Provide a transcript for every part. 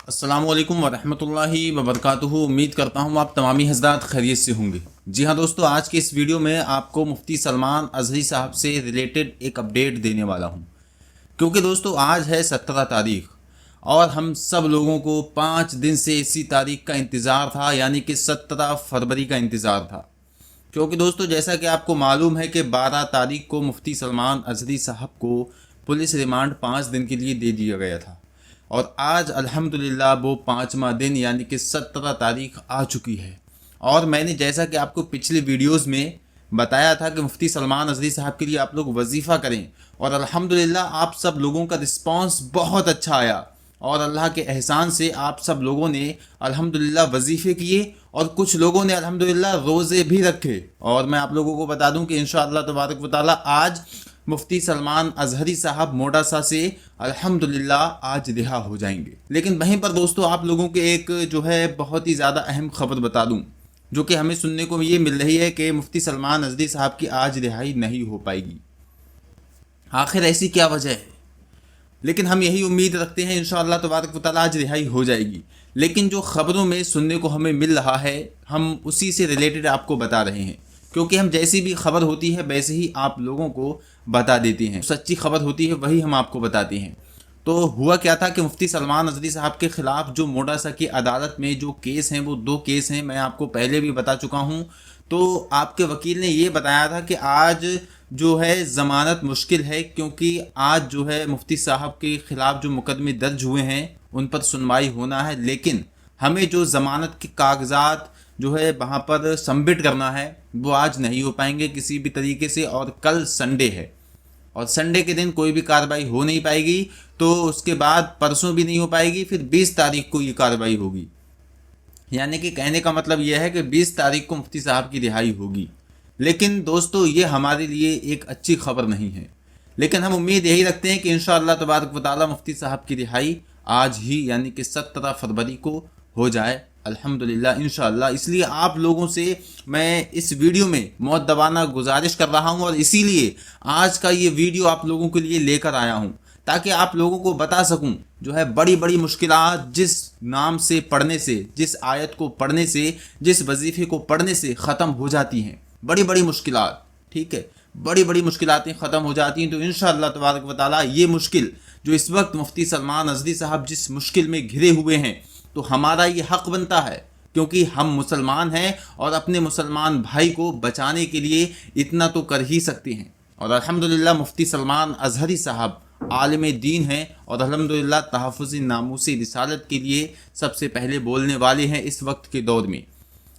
अस्सलामुअलैकुम वरहमतुल्लाहि वबरकातुहू। उम्मीद करता हूँ आप तमामी हज़रात खैरियत से होंगे। जी हाँ दोस्तों, आज के इस वीडियो में आपको मुफ्ती सलमान अज़हरी साहब से रिलेटेड एक अपडेट देने वाला हूँ, क्योंकि दोस्तों आज है 17 तारीख और हम सब लोगों को 5 दिन से इसी तारीख का इंतज़ार था, यानी कि 17 फरवरी का इंतज़ार था। क्योंकि दोस्तों जैसा कि आपको मालूम है कि 12 तारीख को मुफ्ती सलमान अज़हरी साहब को पुलिस रिमांड 5 दिन के लिए दे दिया गया था और आज अल्हम्दुलिल्लाह वो 5वां दिन यानी कि 17 तारीख आ चुकी है। और मैंने जैसा कि आपको पिछले वीडियोस में बताया था कि मुफ्ती सलमान अज़हरी साहब के लिए आप लोग वजीफ़ा करें, और अल्हम्दुलिल्लाह आप सब लोगों का रिस्पांस बहुत अच्छा आया और अल्लाह के एहसान से आप सब लोगों ने अल्हम्दुलिल्लाह वजीफ़े किए और कुछ लोगों ने अल्हम्दुलिल्लाह रोज़े भी रखे। और मैं आप लोगों को बता दूं कि इंशाअल्लाह तबारक व तआला आज मुफ्ती सलमान अज़हरी साहब मोडासा से अल्हम्दुलिल्लाह आज रिहा हो जाएंगे। लेकिन वहीं पर दोस्तों आप लोगों के एक जो है बहुत ही ज़्यादा अहम खबर बता दूं, जो कि हमें सुनने को ये मिल रही है कि मुफ्ती सलमान अज़हरी साहब की आज रिहाई नहीं हो पाएगी। आखिर ऐसी क्या वजह है? लेकिन हम यही उम्मीद रखते हैं इंशाअल्लाह तबारक व तआला आज रिहाई हो जाएगी। लेकिन जो खबरों में सुनने को हमें मिल रहा है हम उसी से रिलेटेड आपको बता रहे हैं, क्योंकि हम जैसी भी खबर होती है वैसे ही आप लोगों को बता देते हैं। सच्ची खबर होती है वही हम आपको बताते हैं। तो हुआ क्या था कि मुफ्ती सलमान अज़हरी साहब के खिलाफ जो मोडासा की अदालत में जो केस हैं वो 2 केस हैं, मैं आपको पहले भी बता चुका हूँ। तो आपके वकील ने ये बताया था कि आज जो है ज़मानत मुश्किल है, क्योंकि आज जो है मुफ्ती साहब के खिलाफ जो मुकदमे दर्ज हुए हैं उन पर सुनवाई होना है, लेकिन हमें जो ज़मानत के कागजात जो है वहाँ पर सबमिट करना है वो आज नहीं हो पाएंगे किसी भी तरीके से। और कल संडे है और संडे के दिन कोई भी कार्रवाई हो नहीं पाएगी, तो उसके बाद परसों भी नहीं हो पाएगी, फिर 20 तारीख को ये कार्रवाई होगी। यानी कि कहने का मतलब यह है कि 20 तारीख को मुफ्ती साहब की रिहाई होगी। लेकिन दोस्तों ये हमारे लिए एक अच्छी खबर नहीं है, लेकिन हम उम्मीद यही रखते हैं कि इंशाअल्लाह तबारक व तआला मुफ्ती साहब की रिहाई आज ही यानी कि 17 फरवरी को हो जाए अल्हम्दुलिल्लाह इंशाअल्लाह। इसलिए आप लोगों से मैं इस वीडियो में मुअद्दबाना गुजारिश कर रहा हूं और इसीलिए आज का ये वीडियो आप लोगों के लिए लेकर आया हूं, ताकि आप लोगों को बता सकूं जो है बड़ी बड़ी मुश्किलात जिस नाम से पढ़ने से, जिस आयत को पढ़ने से, जिस वजीफे को पढ़ने से ख़त्म हो जाती हैं। बड़ी बड़ी मुश्किलात, ठीक है, बड़ी बड़ी मुश्किलातें ख़त्म हो जाती हैं। तो इंशाअल्लाह तबारक व तआला ये मुश्किल जो इस वक्त मुफ्ती सलमान अज़हरी साहब जिस मुश्किल में घिरे हुए हैं, तो हमारा ये हक़ बनता है, क्योंकि हम मुसलमान हैं और अपने मुसलमान भाई को बचाने के लिए इतना तो कर ही सकते हैं। और अल्हम्दुलिल्लाह मुफ्ती सलमान अज़हरी साहब आलिम दीन हैं और अल्हम्दुलिल्लाह तहफ़्फ़ुज़ नामूस रिसालत के लिए सबसे पहले बोलने वाले हैं इस वक्त के दौर में।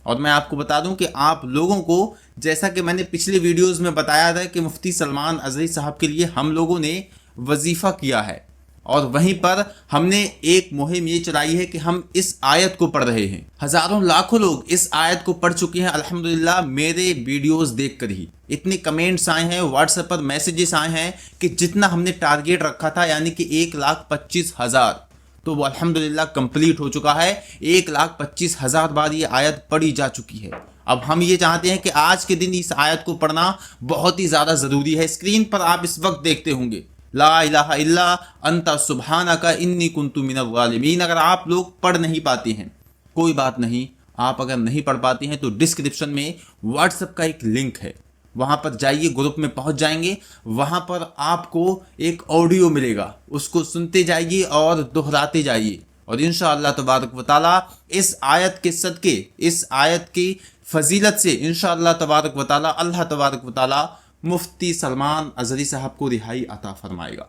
और मैं आपको बता दूं कि आप लोगों को, जैसा कि मैंने पिछले वीडियोज़ में बताया था कि मुफ्ती सलमान अज़हरी साहब के लिए हम लोगों ने वजीफ़ा किया है और वहीं पर हमने एक मुहिम ये चलाई है कि हम इस आयत को पढ़ रहे हैं। हज़ारों लाखों लोग इस आयत को पढ़ चुके हैं अल्हम्दुलिल्लाह मेरे वीडियोस देखकर ही। इतने कमेंट्स आए हैं, व्हाट्सएप पर मैसेजेस आए हैं कि जितना हमने टारगेट रखा था यानी कि 1,25,000, तो वो अल्हम्दुलिल्लाह कंप्लीट हो चुका है। 1,25,000 बार ये आयत पढ़ी जा चुकी है। अब हम ये चाहते हैं कि आज के दिन इस आयत को पढ़ना बहुत ही ज़्यादा ज़रूरी है। स्क्रीन पर आप इस वक्त देखते होंगे ला इलाहा इल्ला अंता सुब्हानका इन्नी कुन्तु मिनज़ ज़ालिमीन। अगर आप लोग पढ़ नहीं पाते हैं कोई बात नहीं, आप अगर नहीं पढ़ पाते हैं तो डिस्क्रिप्शन में व्हाट्सएप का एक लिंक है, वहाँ पर जाइए, ग्रुप में पहुँच जाएंगे, वहाँ पर आपको एक ऑडियो मिलेगा, उसको सुनते जाइए और दोहराते जाइए और इंशाअल्लाह तबारक व तआला इस आयत के सदके, इस आयत की फजीलत से इंशाअल्लाह तबारक व तआला अल्लाह तबारक व तआला मुफ्ती सलमान अज़हरी साहब को रिहाई अता फरमाएगा।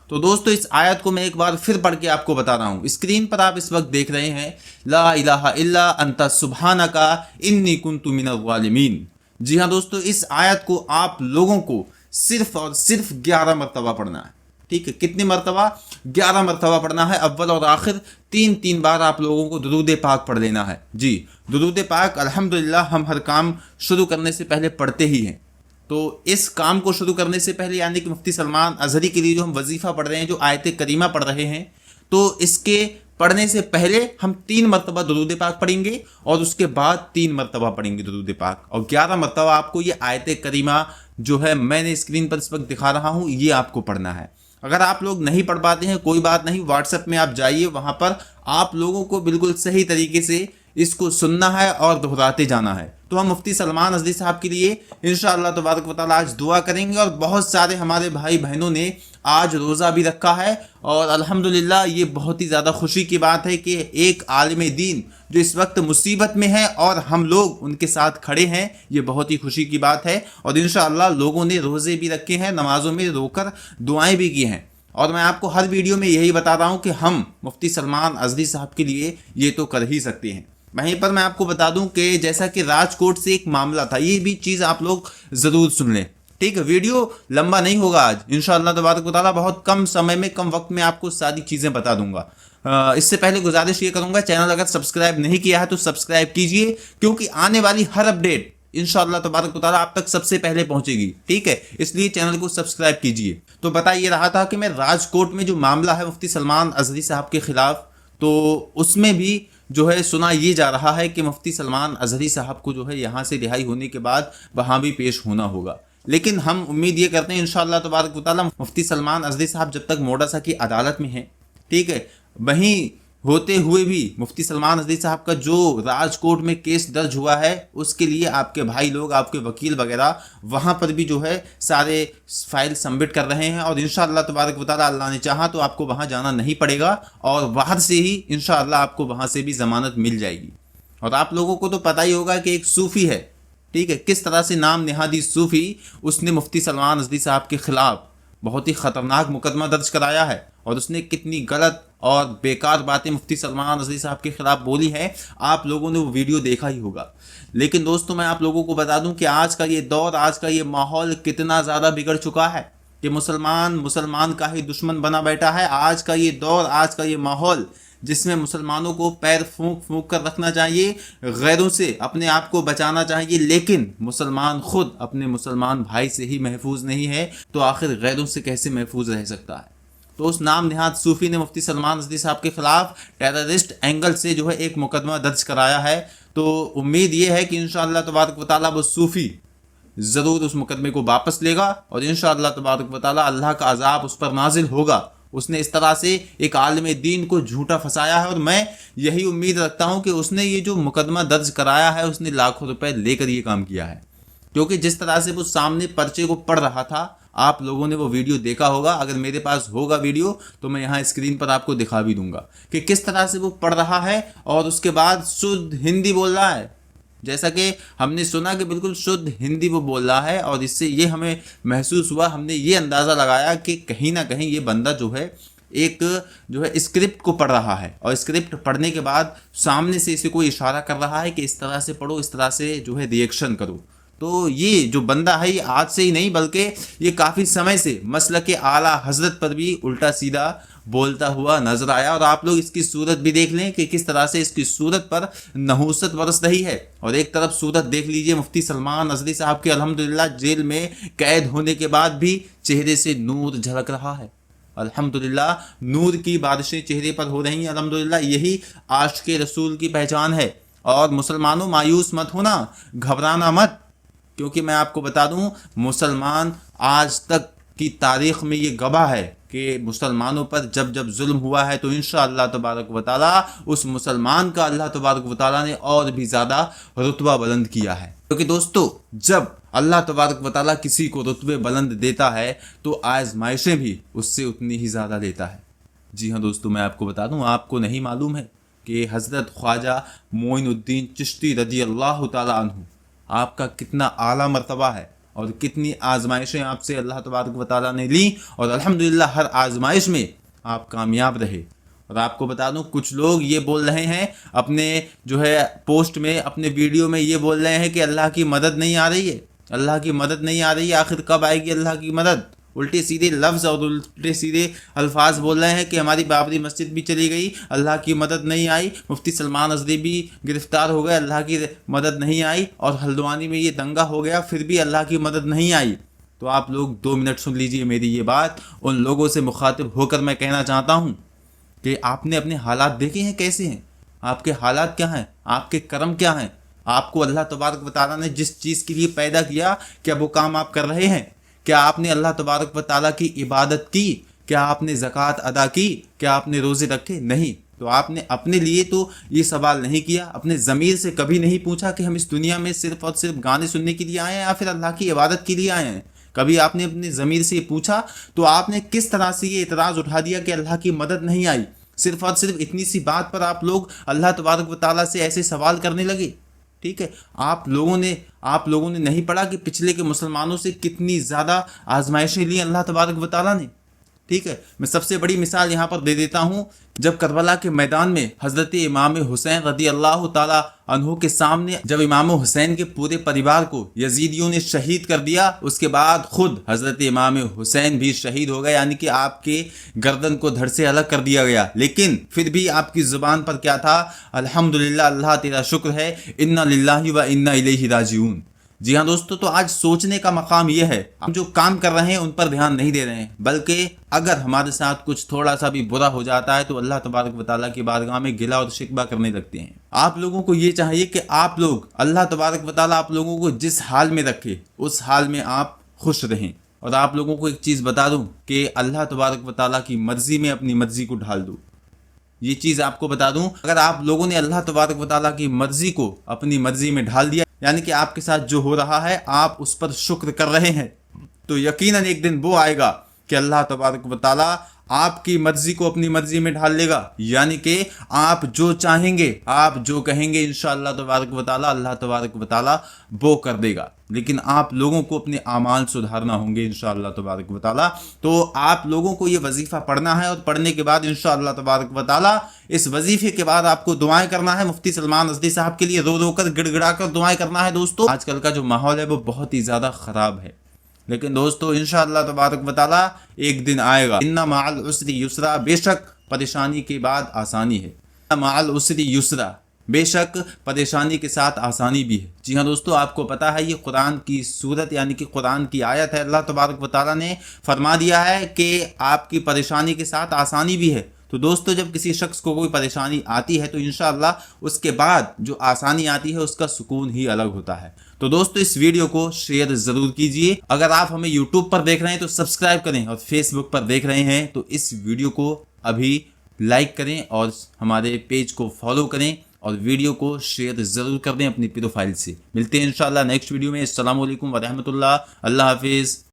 तो दोस्तों इस आयत को मैं एक बार फिर पढ़ के आपको बता रहा हूँ। स्क्रीन पर आप इस वक्त देख रहे हैं ला इलाहा इल्ला अंता सुब्हानका इन्नी कुन्तु मिनज़ ज़ालिमीन। जी हाँ दोस्तों, इस आयत को आप लोगों को सिर्फ और सिर्फ 11 मरतबा पढ़ना है। ठीक है, कितनी मरतबा? 11 मरतबा पढ़ना है। अव्वल और आखिर 3-3 बार आप लोगों को दुरूद पाक पढ़ लेना है। जी, दुरूद पाक अल्हम्दुलिल्लाह हम हर काम शुरू करने से पहले पढ़ते ही हैं। तो इस काम को शुरू करने से पहले यानी कि मुफ्ती सलमान अज़हरी के लिए जो हम वजीफ़ा पढ़ रहे हैं, जो आयत करीमा पढ़ रहे हैं, तो इसके पढ़ने से पहले हम 3 मरतबा दुरूद पाक पढ़ेंगे और उसके बाद 3 मरतबा पढ़ेंगे दुरूद पाक, और 11 मरतबा आपको ये आयत करीमा जो है मैंने स्क्रीन पर इस वक्त दिखा रहा हूँ ये आपको पढ़ना है। अगर आप लोग नहीं पढ़ पाते हैं कोई बात नहीं, व्हाट्सएप में आप जाइए, वहां पर आप लोगों को बिल्कुल सही तरीके से इसको सुनना है और दोहराते जाना है। तो हम मुफ्ती सलमान अज़दी साहब के लिए इंशाअल्लाह तबारक व तआला आज दुआ करेंगे। और बहुत सारे हमारे भाई बहनों ने आज रोज़ा भी रखा है और अल्हम्दुलिल्लाह ये बहुत ही ज़्यादा खुशी की बात है कि एक आलिम दीन जो इस वक्त मुसीबत में है और हम लोग उनके साथ खड़े हैं, ये बहुत ही खुशी की बात है। और इंशाअल्लाह लोगों ने रोज़े भी रखे हैं, नमाज़ों में रोकर दुआएं भी की हैं। और मैं आपको हर वीडियो में यही बता रहा हूँ कि हम मुफ्ती सलमान अज़दी साहब के लिए ये तो कर ही सकते हैं। वहीं पर मैं आपको बता दूं कि जैसा कि राजकोट से एक मामला था, ये भी चीज़ आप लोग ज़रूर सुन लें, ठीक है। वीडियो लंबा नहीं होगा आज इंशाअल्लाह तबारक व तआला, बहुत कम समय में कम वक्त में आपको सारी चीज़ें बता दूंगा। इससे पहले गुजारिश ये करूंगा, चैनल अगर सब्सक्राइब नहीं किया है तो सब्सक्राइब कीजिए, क्योंकि आने वाली हर अपडेट इंशाअल्लाह तबारक व तआला आप तक सबसे पहले पहुंचेगी, ठीक है। इसलिए चैनल को सब्सक्राइब कीजिए। तो बता ये रहा था कि मैं राजकोट में जो मामला है मुफ्ती सलमान अज़दी साहब के खिलाफ, तो उसमें भी जो है सुना ये जा रहा है कि मुफ्ती सलमान अज़हरी साहब को जो है यहाँ से रिहाई होने के बाद वहाँ भी पेश होना होगा। लेकिन हम उम्मीद ये करते हैं इंशाअल्लाह तबारक व तआला मुफ्ती सलमान अज़हरी साहब जब तक मोडासा की अदालत में हैं, ठीक है, वहीं होते हुए भी मुफ्ती सलमान अज़हरी साहब का जो राजकोट में केस दर्ज हुआ है उसके लिए आपके भाई लोग, आपके वकील वगैरह वहाँ पर भी जो है सारे फाइल सबमिट कर रहे हैं। और इंशाअल्लाह तबारक व तआला अल्लाह ने चाहा तो आपको वहाँ जाना नहीं पड़ेगा और बाहर से ही इंशाअल्लाह आपको वहाँ से भी ज़मानत मिल जाएगी। और आप लोगों को तो पता ही होगा कि एक सूफ़ी है, ठीक है, किस तरह से नाम नेहादी सूफ़ी, उसने मुफ्ती सलमान अज़हरी साहब के ख़िलाफ़ बहुत ही ख़तरनाक मुकदमा दर्ज कराया है और उसने कितनी गलत और बेकार बातें मुफ्ती सलमान अज़हरी साहब के खिलाफ बोली है। आप लोगों ने वो वीडियो देखा ही होगा। लेकिन दोस्तों मैं आप लोगों को बता दूं कि आज का ये दौर, आज का ये माहौल कितना ज़्यादा बिगड़ चुका है कि मुसलमान का ही दुश्मन बना बैठा है। आज का ये दौर, आज का ये माहौल जिसमें मुसलमानों को पैर फूंक फूंक कर रखना चाहिए, गैरों से अपने आप को बचाना चाहिए, लेकिन मुसलमान खुद अपने मुसलमान भाई से ही महफूज नहीं है तो आखिर गैरों से कैसे महफूज रह सकता है। तो उस नाम निहाद सूफ़ी ने मुफ्ती सलमान अज़हरी साहब के खिलाफ टेररिस्ट एंगल से जो है एक मुकदमा दर्ज कराया है। तो उम्मीद ये है कि इंशाअल्लाह तबारक व तआला वो सूफ़ी ज़रूर उस मुकदमे को वापस लेगा और इंशाअल्लाह तबारक व तआला अल्लाह का अज़ाब उस पर नाजिल होगा। उसने इस तरह से एक आलिम दीन को झूठा फंसाया है और मैं यही उम्मीद रखता हूँ कि उसने ये जो मुकदमा दर्ज कराया है उसने लाखों रुपए लेकर ये काम किया है, क्योंकि जिस तरह से वो सामने पर्चे को पढ़ रहा था, आप लोगों ने वो वीडियो देखा होगा। अगर मेरे पास होगा वीडियो तो मैं यहाँ स्क्रीन पर आपको दिखा भी दूंगा कि किस तरह से वो पढ़ रहा है और उसके बाद शुद्ध हिंदी बोल रहा है, जैसा कि हमने सुना कि बिल्कुल शुद्ध हिंदी वो बोल रहा है। और इससे ये हमें महसूस हुआ, हमने ये अंदाज़ा लगाया कि कहीं ना कहीं ये बंदा जो है एक जो है स्क्रिप्ट को पढ़ रहा है और स्क्रिप्ट पढ़ने के बाद सामने से इसे कोई इशारा कर रहा है कि इस तरह से पढ़ो, इस तरह से जो है रिएक्शन करो। तो ये जो बंदा है ये आज से ही नहीं बल्कि ये काफ़ी समय से मसलक आला हजरत पर भी उल्टा सीधा बोलता हुआ नजर आया। और आप लोग इसकी सूरत भी देख लें कि किस तरह से इसकी सूरत पर नहूसत बरस रही है। और एक तरफ सूरत देख लीजिए मुफ्ती सलमान अज़हरी साहब के अल्हम्दुलिल्लाह जेल में कैद होने के बाद भी चेहरे से नूर झलक रहा है। अल्हम्दुलिल्लाह नूर की बारिशें चेहरे पर हो रही हैं। अल्हम्दुलिल्लाह यही आशिक़ रसूल की पहचान है। और मुसलमानों मायूस मत होना, घबराना मत, क्योंकि मैं आपको बता दूं मुसलमान आज तक की तारीख़ में ये गवाह है कि मुसलमानों पर जब जब जुल्म हुआ है तो इंशाअल्लाह तबारक व तआला उस मुसलमान का अल्लाह तबारक व तआला ने और भी ज़्यादा रुतबा बुलंद किया है। क्योंकि दोस्तों जब अल्लाह तबारक व तआला किसी को रुतबे बुलंद देता है तो आजमाइशें भी उससे उतनी ही ज़्यादा लेता है। जी हाँ दोस्तों, मैं आपको बता दूँ, आपको नहीं मालूम है कि हज़रत ख्वाजा मोइनुद्दीन चिश्ती रज़ी अल्लाह तआला अन्हु आपका कितना आला मर्तबा है और कितनी आजमाइशें आपसे अल्लाह तबारक व तआला ने ली और अल्हम्दुलिल्लाह हर आजमाइश में आप कामयाब रहे। और आपको बता दूं कुछ लोग ये बोल रहे हैं अपने जो है पोस्ट में, अपने वीडियो में ये बोल रहे हैं कि अल्लाह की मदद नहीं आ रही है, अल्लाह की मदद नहीं आ रही है, आखिर कब आएगी अल्लाह की मदद। उल्टे सीधे लफ्ज़ और उल्टे सीधे अल्फाज बोल रहे हैं कि हमारी बाबरी मस्जिद भी चली गई, अल्लाह की मदद नहीं आई, मुफ्ती सलमान अज़हरी भी गिरफ़्तार हो गए, अल्लाह की मदद नहीं आई, और हल्द्वानी में ये दंगा हो गया फिर भी अल्लाह की मदद नहीं आई। तो आप लोग 2 मिनट सुन लीजिए मेरी ये बात। उन लोगों से मुखातिब होकर मैं कहना चाहता हूँ कि आपने अपने हालात देखे हैं कैसे हैं, आपके हालात क्या हैं, आपके कर्म क्या हैं। आपको अल्लाह तबारक व तआला ने जिस चीज़ के लिए पैदा किया क्या वो काम आप कर रहे हैं? क्या आपने अल्लाह तबारक व तआला की इबादत की? क्या आपने ज़कात अदा की? क्या आपने रोज़े रखे? नहीं। तो आपने अपने लिए तो ये सवाल नहीं किया, अपने ज़मीर से कभी नहीं पूछा कि हम इस दुनिया में सिर्फ और सिर्फ गाने सुनने के लिए आए हैं या फिर अल्लाह की इबादत के लिए आए हैं। कभी आपने अपने ज़मीर से पूछा? तो आपने किस तरह से ये इतराज़ उठा दिया कि अल्लाह की मदद नहीं आई। सिर्फ और सिर्फ इतनी सी बात पर आप लोग अल्लाह तबारक व तआला से ऐसे सवाल करने लगे। ठीक है, आप लोगों ने नहीं पढ़ा कि पिछले के मुसलमानों से कितनी ज़्यादा आजमाइशें ली अल्लाह तबारक व तआला ने। ठीक है, मैं सबसे बड़ी मिसाल यहाँ पर दे देता हूँ। जब करबला के मैदान में हज़रत इमाम हुसैन रदी अल्लाह ताला अन्हु के सामने जब इमाम हुसैन के पूरे परिवार को यजीदियों ने शहीद कर दिया, उसके बाद खुद हज़रत इमाम हुसैन भी शहीद हो गए, यानी कि आपके गर्दन को धड़ से अलग कर दिया गया। लेकिन फिर भी आपकी ज़ुबान पर क्या था? अल्हम्दुलिल्लाह, अल्लाह तेरा शुक्र है, इन्ना लिल्लाहि व इन्ना इलैहि राजिऊन। जी हाँ दोस्तों, तो आज सोचने का मकाम यह है, हम जो काम कर रहे हैं उन पर ध्यान नहीं दे रहे हैं, बल्कि अगर हमारे साथ कुछ थोड़ा सा भी बुरा हो जाता है तो अल्लाह तबारक व तआला की बारगाह में गिला और शिकवा करने लगते हैं। आप लोगों को ये चाहिए कि आप लोग अल्लाह तबारक व तआला आप लोगों को जिस हाल में रखे उस हाल में आप खुश रहें। और आप लोगों को एक चीज़ बता दूं कि अल्लाह तबारक व तआला की मर्जी में अपनी मर्जी को ढाल दो। ये चीज़ आपको बता दूं, अगर आप लोगों ने अल्लाह तबारक व तआला की मर्जी को अपनी मर्जी में ढाल दिया, यानी कि आपके साथ जो हो रहा है आप उस पर शुक्र कर रहे हैं, तो यकीनन एक दिन वो आएगा कि अल्लाह तबारक व तआला आपकी मर्जी को अपनी मर्जी में ढाल लेगा। यानी कि आप जो चाहेंगे, आप जो कहेंगे, इंशाअल्लाह तबारक व तआला अल्लाह तबारक व तआला वो कर देगा। लेकिन आप लोगों को अपने आमाल सुधारना होंगे इंशाअल्लाह तबारक व तआला। तो आप लोगों को ये वजीफ़ा पढ़ना है और पढ़ने के बाद इंशाअल्लाह तबारक व तआला इस वजीफे के बाद आपको दुआएं करना है। मुफ्ती सलमान अज़दी साहब के लिए रो रो कर गिड़गिड़ा कर दुआएं करना है। दोस्तों, आजकल का जो माहौल है वो बहुत ही ज़्यादा ख़राब है, लेकिन दोस्तों इंशाअल्लाह तबारक व तआला एक दिन आएगा। इन्ना माअल उसरी युसरा, बेशक परेशानी के बाद आसानी है। माअल उसरी युसरा, बेशक परेशानी के साथ आसानी भी है। जी हाँ दोस्तों, आपको पता है ये कुरान की सूरत यानी कि कुरान की आयत है। अल्लाह तबारक व तआला ने फरमा दिया है कि आपकी परेशानी के साथ आसानी भी है। तो दोस्तों, जब किसी शख्स को कोई परेशानी आती है तो इंशाअल्लाह उसके बाद जो आसानी आती है उसका सुकून ही अलग होता है। तो दोस्तों, इस वीडियो को शेयर ज़रूर कीजिए। अगर आप हमें यूट्यूब पर देख रहे हैं तो सब्सक्राइब करें, और फेसबुक पर देख रहे हैं तो इस वीडियो को अभी लाइक करें और हमारे पेज को फॉलो करें और वीडियो को शेयर ज़रूर कर दें अपनी प्रोफाइल से। मिलते हैं इंशाअल्लाह नेक्स्ट वीडियो में। अस्सलामु अलैकुम व रहमतुल्लाह। अल्लाह हाफिज़।